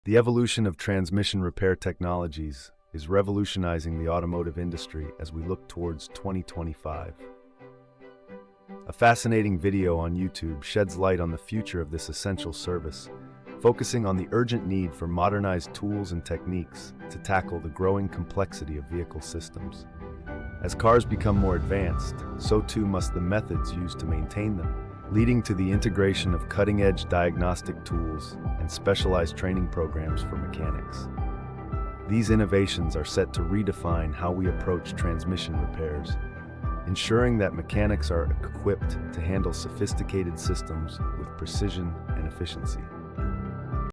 The evolution of transmission repair technologies is revolutionizing the automotive industry as we look towards 2025. A fascinating video on YouTube sheds light on the future of this essential service, focusing on the urgent need for modernized tools and techniques to tackle the growing complexity of vehicle systems. As cars become more advanced, so too must the methods used to maintain them, leading to the integration of cutting-edge diagnostic tools and specialized training programs for mechanics. These innovations are set to redefine how we approach transmission repairs, ensuring that mechanics are equipped to handle sophisticated systems with precision and efficiency.